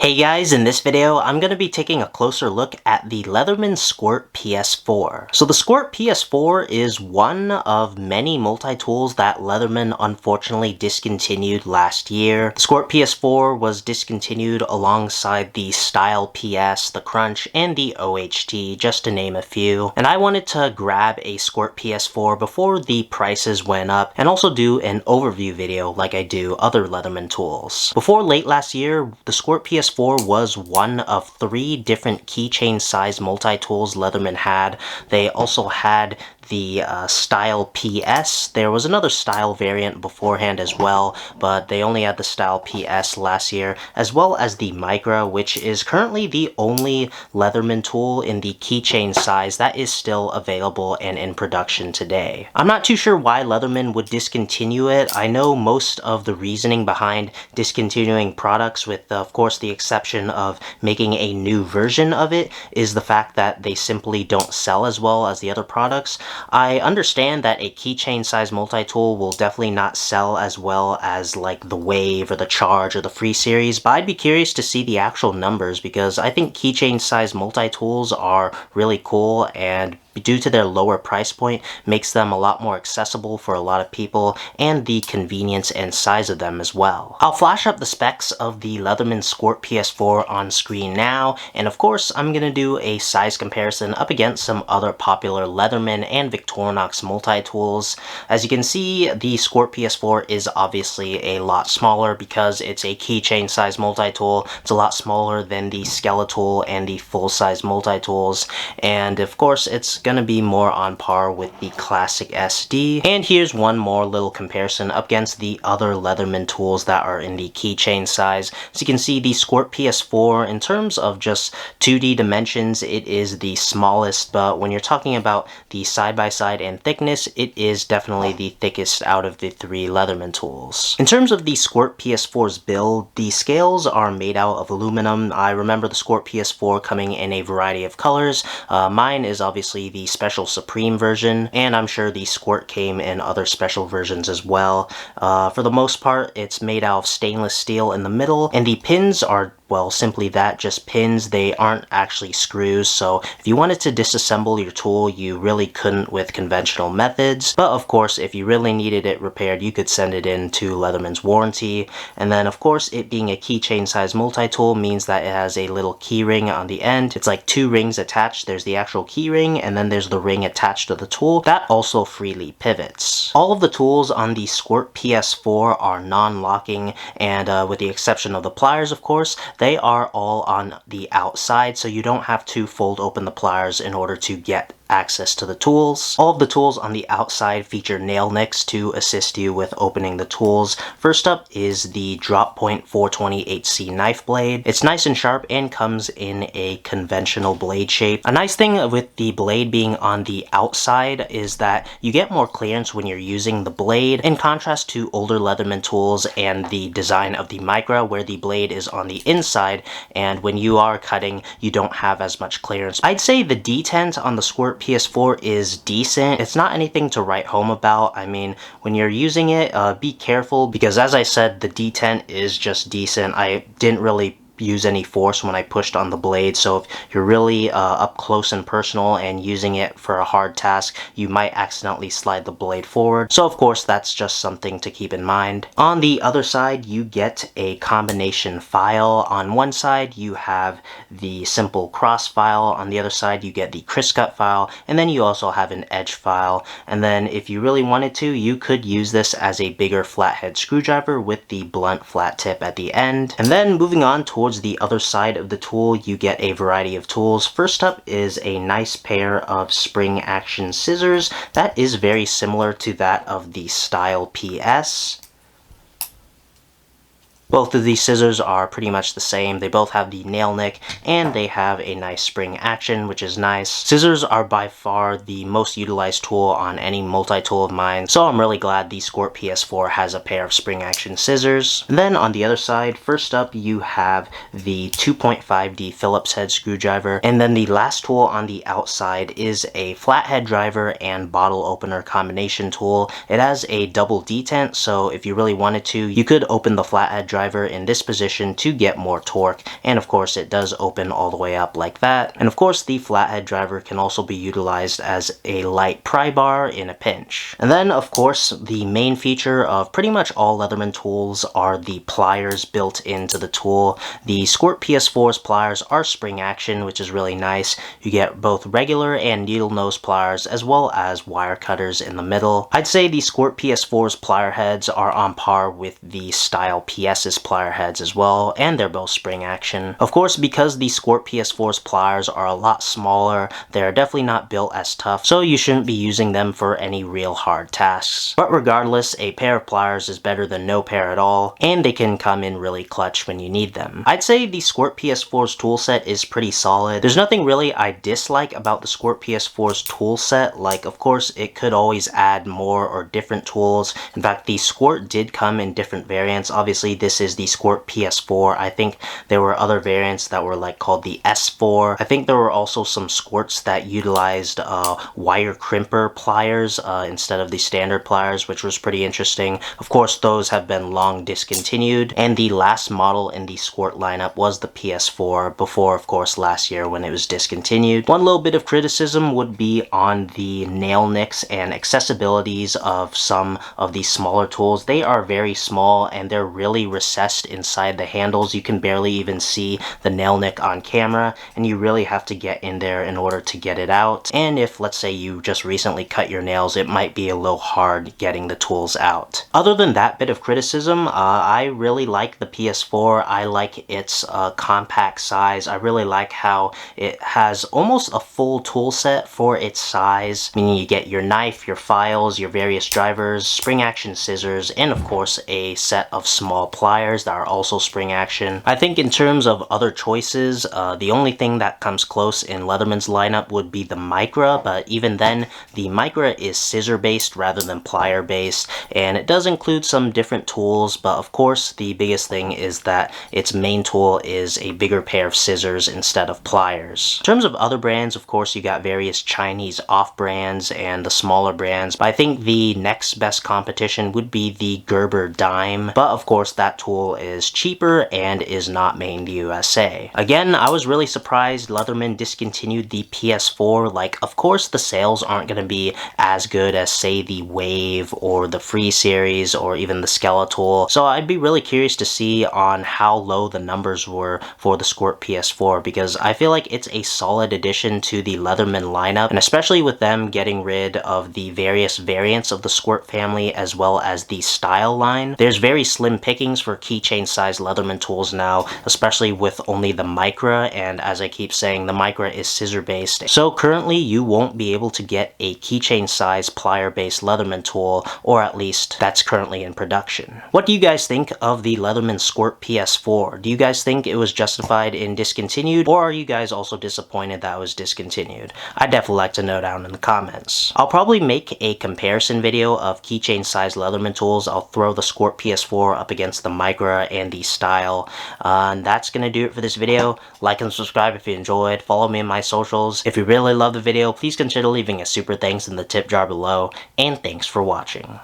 Hey guys, in this video, I'm going to be taking a closer look at the Leatherman Squirt PS4. So the Squirt PS4 is one of many multi-tools that Leatherman unfortunately discontinued last year. The Squirt PS4 was discontinued alongside the Style PS, the Crunch, and the OHT, just to name a few. And I wanted to grab a Squirt PS4 before the prices went up, and also do an overview video like I do other Leatherman tools. Before late last year, the Squirt PS4 was one of 3 different keychain-sized multi-tools Leatherman had. They also had the Style PS. There was another Style variant beforehand as well, but they only had the Style PS last year, as well as the Micra, which is currently the only Leatherman tool in the keychain size that is still available and in production today. I'm not too sure why Leatherman would discontinue it. I know most of the reasoning behind discontinuing products, with of course the exception of making a new version of it, is the fact that they simply don't sell as well as the other products. I understand that a keychain-sized multi-tool will definitely not sell as well as like the Wave or the Charge or the Free series, but I'd be curious to see the actual numbers because I think keychain-sized multi-tools are really cool, and due to their lower price point, makes them a lot more accessible for a lot of people, and the convenience and size of them as well. I'll flash up the specs of the Leatherman Squirt PS4 on screen now, and of course I'm going to do a size comparison up against some other popular Leatherman and Victorinox multi-tools. As you can see, the Squirt PS4 is obviously a lot smaller because it's a keychain size multi-tool. It's a lot smaller than the Skeletal and the full-size multi-tools, and of course it's going to be more on par with the classic SD. And here's one more little comparison up against the other Leatherman tools that are in the keychain size. So you can see the Squirt PS4, in terms of just 2D dimensions, it is the smallest, but when you're talking about the side-by-side and thickness, it is definitely the thickest out of the 3 Leatherman tools. In terms of the Squirt PS4's build, the scales are made out of aluminum. I remember the Squirt PS4 coming in a variety of colors. Mine is obviously the Special Supreme version, and I'm sure the Squirt came in other special versions as well. For the most part, it's made out of stainless steel in the middle, and the pins are, well, simply that, just pins. They aren't actually screws, so if you wanted to disassemble your tool, you really couldn't with conventional methods. But of course, if you really needed it repaired, you could send it in to Leatherman's warranty. And then of course, it being a keychain size multi-tool means that it has a little key ring on the end. It's like 2 rings attached. There's the actual key ring, and then there's the ring attached to the tool that also freely pivots. All of the tools on the Squirt PS4 are non-locking, and with the exception of the pliers, of course, they are all on the outside, so you don't have to fold open the pliers in order to get access to the tools. All of the tools on the outside feature nail nicks to assist you with opening the tools. First up is the Drop Point 420 HC knife blade. It's nice and sharp and comes in a conventional blade shape. A nice thing with the blade being on the outside is that you get more clearance when you're using the blade, in contrast to older Leatherman tools and the design of the Micra, where the blade is on the inside, and when you are cutting, you don't have as much clearance. I'd say the detent on the Squirt PS4 is decent. It's not anything to write home about. I mean, when you're using it, be careful, because as I said, the detent is just decent. I didn't really use any force when I pushed on the blade, so if you're really up close and personal and using it for a hard task, you might accidentally slide the blade forward. So of course, that's just something to keep in mind. On the other side, you get a combination file. On one side, you have the simple cross file. On the other side, you get the crisp cut file, and then you also have an edge file. And then if you really wanted to, you could use this as a bigger flathead screwdriver with the blunt flat tip at the end. And then moving on towards the other side of the tool, you get a variety of tools. First up is a nice pair of spring action scissors that is very similar to that of the Style PS. Both of these scissors are pretty much the same. They both have the nail nick, and they have a nice spring action, which is nice. Scissors are by far the most utilized tool on any multi-tool of mine, so I'm really glad the Squirt PS4 has a pair of spring action scissors. And then on the other side, first up you have the 2.5D Phillips head screwdriver, and then the last tool on the outside is a flathead driver and bottle opener combination tool. It has a double detent, so if you really wanted to, you could open the flathead driver driver in this position to get more torque, and of course it does open all the way up like that. And of course the flathead driver can also be utilized as a light pry bar in a pinch. And then of course the main feature of pretty much all Leatherman tools are the pliers built into the tool. The Squirt PS4's pliers are spring action, which is really nice. You get both regular and needle nose pliers as well as wire cutters in the middle. I'd say the Squirt PS4's plier heads are on par with the Style PS's plier heads as well, and they're both spring action. Of course, because the Squirt PS4's pliers are a lot smaller, they're definitely not built as tough, so you shouldn't be using them for any real hard tasks. But regardless, a pair of pliers is better than no pair at all, and they can come in really clutch when you need them. I'd say the Squirt PS4's toolset is pretty solid. There's nothing really I dislike about the Squirt PS4's toolset. Like, of course, it could always add more or different tools. In fact, the Squirt did come in different variants. Obviously, this is the Squirt PS4. I think there were other variants that were like called the S4. I think there were also some Squirts that utilized wire crimper pliers instead of the standard pliers, which was pretty interesting. Of course, those have been long discontinued, and the last model in the Squirt lineup was the PS4 before, of course, last year when it was discontinued. One little bit of criticism would be on the nail nicks and accessibilities of some of these smaller tools. They are very small and they're really recessed inside the handles. You can barely even see the nail nick on camera, and you really have to get in there in order to get it out. And if, let's say, you just recently cut your nails, it might be a little hard getting the tools out. Other than that bit of criticism, I really like the PS4. I like its compact size. I really like how it has almost a full tool set for its size, meaning you get your knife, your files, your various drivers, spring action scissors, and of course a set of small pliers that are also spring action. I think in terms of other choices, the only thing that comes close in Leatherman's lineup would be the Micra, but even then, the Micra is scissor based rather than plier based, and it does include some different tools, but of course the biggest thing is that its main tool is a bigger pair of scissors instead of pliers. In terms of other brands, of course, you got various Chinese off-brands and the smaller brands, but I think the next best competition would be the Gerber Dime, but of course that tool is cheaper and is not made in the USA. Again, I was really surprised Leatherman discontinued the PS4. Like, of course the sales aren't going to be as good as, say, the Wave or the Free series or even the Skeletal, so I'd be really curious to see on how low the numbers were for the Squirt PS4, because I feel like it's a solid addition to the Leatherman lineup, and especially with them getting rid of the various variants of the Squirt family as well as the Style line. There's very slim pickings for keychain-sized Leatherman tools now, especially with only the Micra, and as I keep saying, the Micra is scissor-based. So currently you won't be able to get a keychain-sized plier-based Leatherman tool, or at least that's currently in production. What do you guys think of the Leatherman Squirt PS4? Do you guys think it was justified in discontinued, or are you guys also disappointed that it was discontinued? I'd definitely like to know down in the comments. I'll probably make a comparison video of keychain-sized Leatherman tools. I'll throw the Squirt PS4 up against the Micra and the Style. And that's gonna do it for this video. Like and subscribe if you enjoyed. Follow me on my socials. If you really love the video, please consider leaving a super thanks in the tip jar below. And thanks for watching.